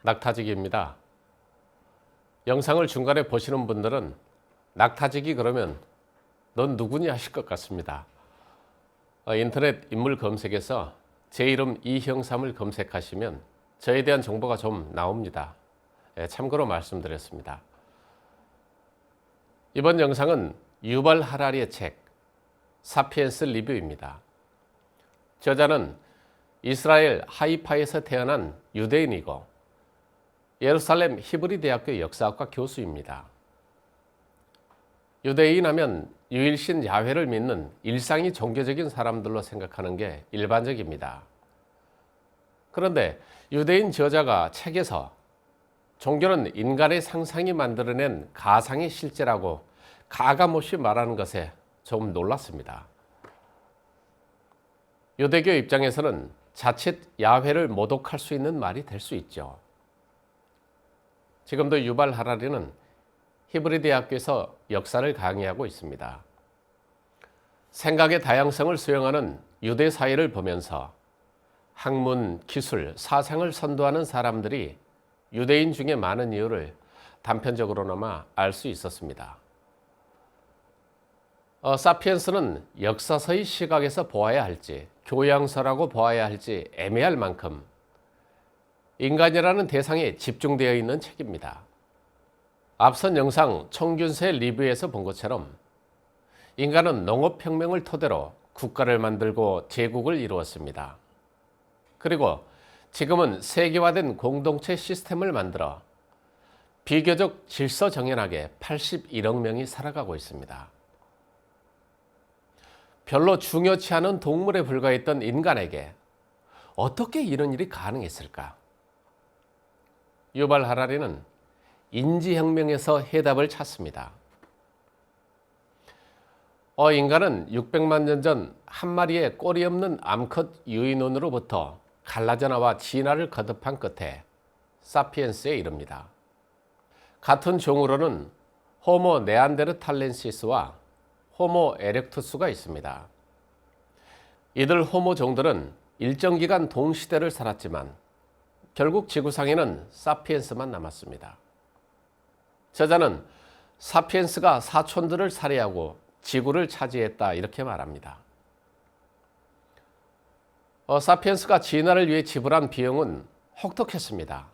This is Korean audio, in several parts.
낙타지기입니다. 영상을 중간에 보시는 분들은 낙타지기 그러면 넌 누구니 하실 것 같습니다. 인터넷 인물 검색에서 제 이름 이형삼을 검색하시면 저에 대한 정보가 좀 나옵니다. 참고로 말씀드렸습니다. 이번 영상은 유발 하라리의 책 사피엔스 리뷰입니다. 저자는 이스라엘 하이파에서 태어난 유대인이고 예루살렘 히브리 대학교 역사학과 교수입니다. 유대인 하면 유일신 야훼를 믿는 일상이 종교적인 사람들로 생각하는 게 일반적입니다. 그런데 유대인 저자가 책에서 종교는 인간의 상상이 만들어낸 가상의 실제라고 가감없이 말하는 것에 좀 놀랐습니다. 유대교 입장에서는 자칫 야훼를 모독할 수 있는 말이 될 수 있죠. 지금도 유발 하라리는 히브리 대학교에서 역사를 강의하고 있습니다. 생각의 다양성을 수용하는 유대 사회를 보면서 학문, 기술, 사상을 선도하는 사람들이 유대인 중에 많은 이유를 단편적으로나마 알 수 있었습니다. 사피엔스는 역사서의 시각에서 보아야 할지 교양서라고 보아야 할지 애매할 만큼 인간이라는 대상에 집중되어 있는 책입니다. 앞선 영상 총균세 리뷰에서 본 것처럼 인간은 농업혁명을 토대로 국가를 만들고 제국을 이루었습니다. 그리고 지금은 세계화된 공동체 시스템을 만들어 비교적 질서정연하게 81억 명이 살아가고 있습니다. 별로 중요치 않은 동물에 불과했던 인간에게 어떻게 이런 일이 가능했을까? 유발 하라리는 인지혁명에서 해답을 찾습니다. 인간은 600만 년 전 한 마리의 꼬리 없는 암컷 유인원으로부터 갈라져 나와 진화를 거듭한 끝에 사피엔스에 이릅니다. 같은 종으로는 호모 네안데르탈렌시스와 호모 에렉투스가 있습니다. 이들 호모 종들은 일정 기간 동시대를 살았지만 결국 지구상에는 사피엔스만 남았습니다. 저자는 사피엔스가 사촌들을 살해하고 지구를 차지했다 이렇게 말합니다. 사피엔스가 진화를 위해 지불한 비용은 혹독했습니다.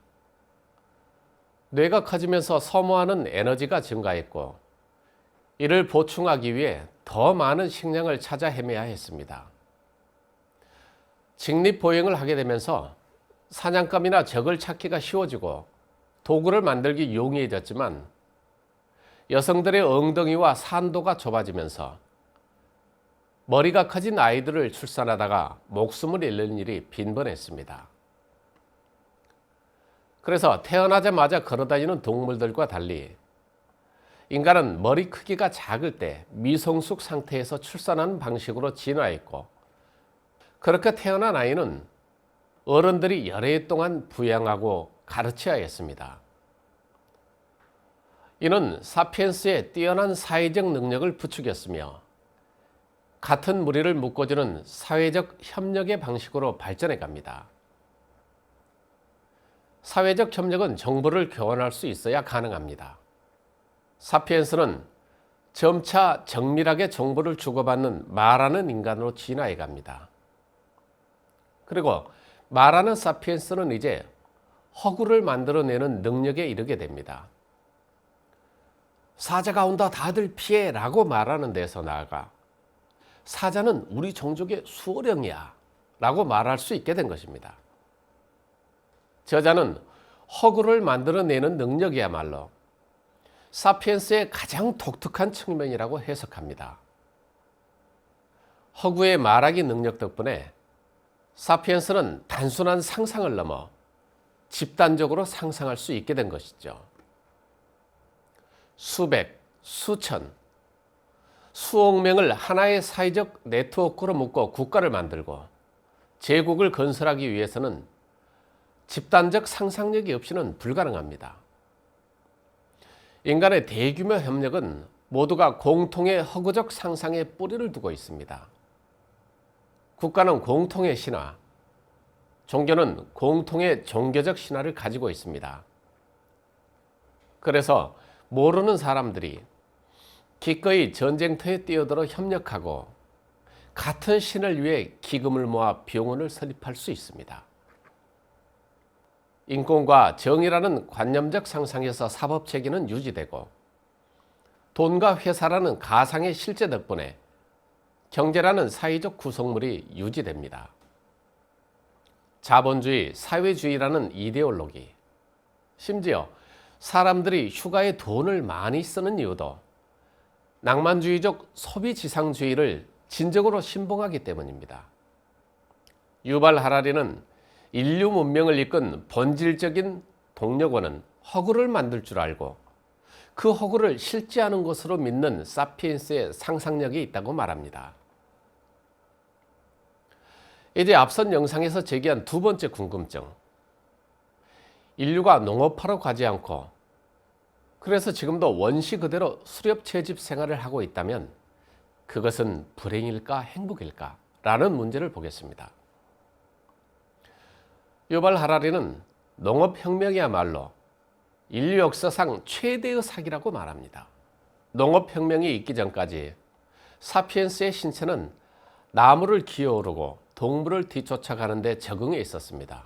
뇌가 커지면서 소모하는 에너지가 증가했고 이를 보충하기 위해 더 많은 식량을 찾아 헤매야 했습니다. 직립보행을 하게 되면서 사냥감이나 적을 찾기가 쉬워지고 도구를 만들기 용이해졌지만 여성들의 엉덩이와 산도가 좁아지면서 머리가 커진 아이들을 출산하다가 목숨을 잃는 일이 빈번했습니다. 그래서 태어나자마자 걸어다니는 동물들과 달리 인간은 머리 크기가 작을 때 미성숙 상태에서 출산하는 방식으로 진화했고 그렇게 태어난 아이는 어른들이 여러 해 동안 부양하고 가르쳐야 했습니다. 이는 사피엔스의 뛰어난 사회적 능력을 부추겼으며 같은 무리를 묶어주는 사회적 협력의 방식으로 발전해 갑니다. 사회적 협력은 정보를 교환할 수 있어야 가능합니다. 사피엔스는 점차 정밀하게 정보를 주고받는 말하는 인간으로 진화해 갑니다. 그리고 말하는 사피엔스는 이제 허구를 만들어내는 능력에 이르게 됩니다. 사자가 온다 다들 피해 라고 말하는 데서 나아가 사자는 우리 종족의 수호령이야 라고 말할 수 있게 된 것입니다. 저자는 허구를 만들어내는 능력이야말로 사피엔스의 가장 독특한 측면이라고 해석합니다. 허구의 말하기 능력 덕분에 사피엔스는 단순한 상상을 넘어 집단적으로 상상할 수 있게 된 것이죠. 수백, 수천, 수억 명을 하나의 사회적 네트워크로 묶어 국가를 만들고 제국을 건설하기 위해서는 집단적 상상력이 없이는 불가능합니다. 인간의 대규모 협력은 모두가 공통의 허구적 상상에 뿌리를 두고 있습니다. 국가는 공통의 신화, 종교는 공통의 종교적 신화를 가지고 있습니다. 그래서 모르는 사람들이 기꺼이 전쟁터에 뛰어들어 협력하고 같은 신을 위해 기금을 모아 병원을 설립할 수 있습니다. 인권과 정의라는 관념적 상상에서 사법 체계는 유지되고 돈과 회사라는 가상의 실제 덕분에 경제라는 사회적 구성물이 유지됩니다. 자본주의, 사회주의라는 이데올로기, 심지어 사람들이 휴가에 돈을 많이 쓰는 이유도 낭만주의적 소비지상주의를 진정으로 신봉하기 때문입니다. 유발 하라리는 인류 문명을 이끈 본질적인 동력원은 허구를 만들 줄 알고 그 허구를 실제하는 것으로 믿는 사피엔스의 상상력이 있다고 말합니다. 이제 앞선 영상에서 제기한 두 번째 궁금증. 인류가 농업하러 가지 않고 그래서 지금도 원시 그대로 수렵 채집 생활을 하고 있다면 그것은 불행일까 행복일까? 라는 문제를 보겠습니다. 유발 하라리는 농업혁명이야말로 인류 역사상 최대의 사기라고 말합니다. 농업혁명이 있기 전까지 사피엔스의 신체는 나무를 기어오르고 동물을 뒤쫓아가는 데 적응해 있었습니다.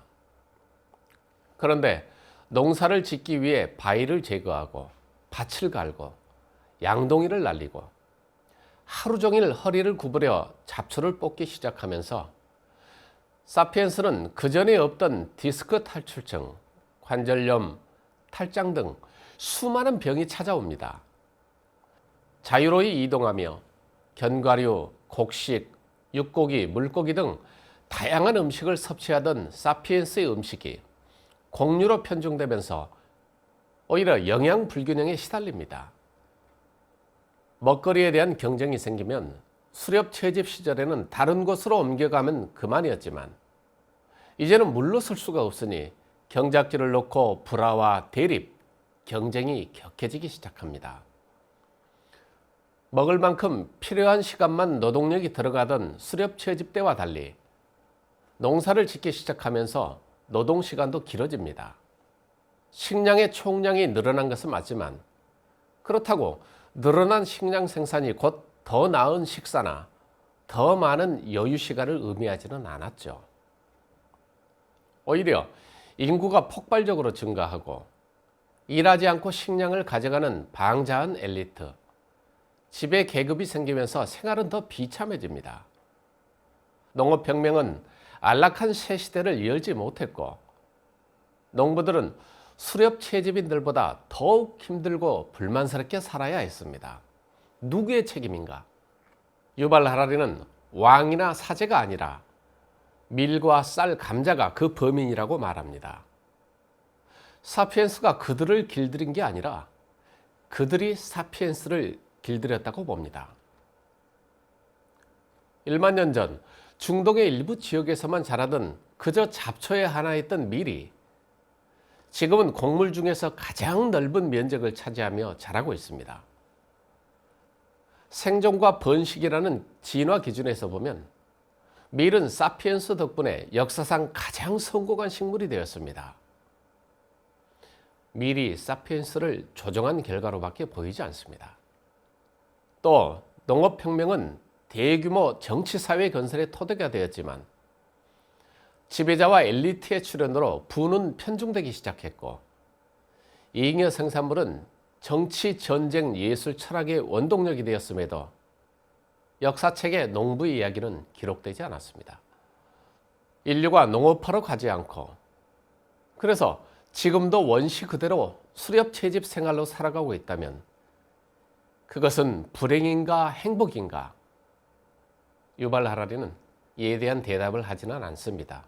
그런데 농사를 짓기 위해 바위를 제거하고 밭을 갈고 양동이를 날리고 하루 종일 허리를 구부려 잡초를 뽑기 시작하면서 사피엔스는 그전에 없던 디스크 탈출증, 관절염, 탈장 등 수많은 병이 찾아옵니다. 자유로이 이동하며 견과류, 곡식, 육고기, 물고기 등 다양한 음식을 섭취하던 사피엔스의 음식이 곡류로 편중되면서 오히려 영양 불균형에 시달립니다. 먹거리에 대한 경쟁이 생기면 수렵 채집 시절에는 다른 곳으로 옮겨가면 그만이었지만 이제는 물러설 수가 없으니 경작지를 놓고 불화와 대립, 경쟁이 격해지기 시작합니다. 먹을 만큼 필요한 시간만 노동력이 들어가던 수렵 채집 때와 달리 농사를 짓기 시작하면서 노동시간도 길어집니다. 식량의 총량이 늘어난 것은 맞지만 그렇다고 늘어난 식량 생산이 곧 더 나은 식사나 더 많은 여유 시간을 의미하지는 않았죠. 오히려 인구가 폭발적으로 증가하고 일하지 않고 식량을 가져가는 방자한 엘리트, 지배 계급이 생기면서 생활은 더 비참해집니다. 농업혁명은 안락한 새 시대를 열지 못했고 농부들은 수렵 채집인들보다 더욱 힘들고 불만스럽게 살아야 했습니다. 누구의 책임인가? 유발 하라리는 왕이나 사제가 아니라 밀과 쌀, 감자가 그 범인이라고 말합니다. 사피엔스가 그들을 길들인 게 아니라 그들이 사피엔스를 길들였다고 봅니다. 1만 년 전 중동의 일부 지역에서만 자라던 그저 잡초에 하나 있던 밀이 지금은 곡물 중에서 가장 넓은 면적을 차지하며 자라고 있습니다. 생존과 번식이라는 진화 기준에서 보면 밀은 사피엔스 덕분에 역사상 가장 성공한 식물이 되었습니다. 밀이 사피엔스를 조종한 결과로밖에 보이지 않습니다. 또 농업혁명은 대규모 정치사회 건설의 토대가 되었지만 지배자와 엘리트의 출현으로 부는 편중되기 시작했고 잉여 생산물은 정치, 전쟁, 예술, 철학의 원동력이 되었음에도 역사책에 농부의 이야기는 기록되지 않았습니다. 인류가 농업하러 가지 않고 그래서 지금도 원시 그대로 수렵 채집 생활로 살아가고 있다면 그것은 불행인가 행복인가? 유발 하라리는 이에 대한 대답을 하지는 않습니다.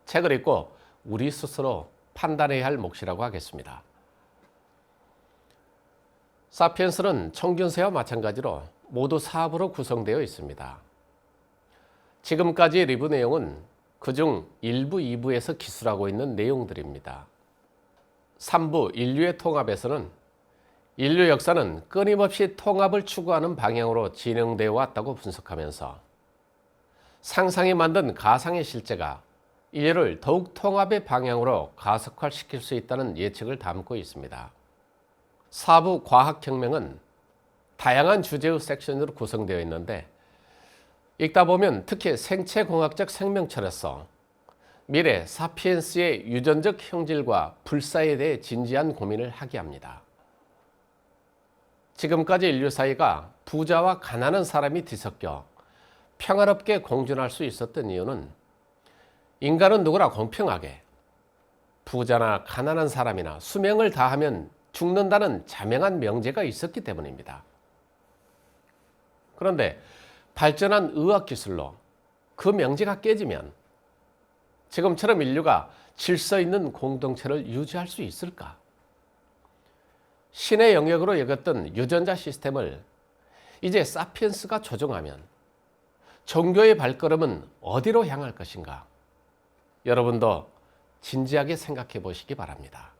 책을 읽고 우리 스스로 판단해야 할 몫이라고 하겠습니다. 사피엔스는 청균세와 마찬가지로 모두 사부로 구성되어 있습니다. 지금까지의 리뷰 내용은 그중 1부, 2부에서 기술하고 있는 내용들입니다. 3부 인류의 통합에서는 인류 역사는 끊임없이 통합을 추구하는 방향으로 진행되어 왔다고 분석하면서 상상이 만든 가상의 실제가 이를 더욱 통합의 방향으로 가속화시킬 수 있다는 예측을 담고 있습니다. 사부 과학혁명은 다양한 주제의 섹션으로 구성되어 있는데 읽다 보면 특히 생체공학적 생명체로서 미래 사피엔스의 유전적 형질과 불사에 대해 진지한 고민을 하게 합니다. 지금까지 인류 사이가 부자와 가난한 사람이 뒤섞여 평화롭게 공존할 수 있었던 이유는 인간은 누구나 공평하게 부자나 가난한 사람이나 수명을 다하면 죽는다는 자명한 명제가 있었기 때문입니다. 그런데 발전한 의학기술로 그 명제가 깨지면 지금처럼 인류가 질서 있는 공동체를 유지할 수 있을까? 신의 영역으로 여겼던 유전자 시스템을 이제 사피엔스가 조종하면 종교의 발걸음은 어디로 향할 것인가? 여러분도 진지하게 생각해 보시기 바랍니다.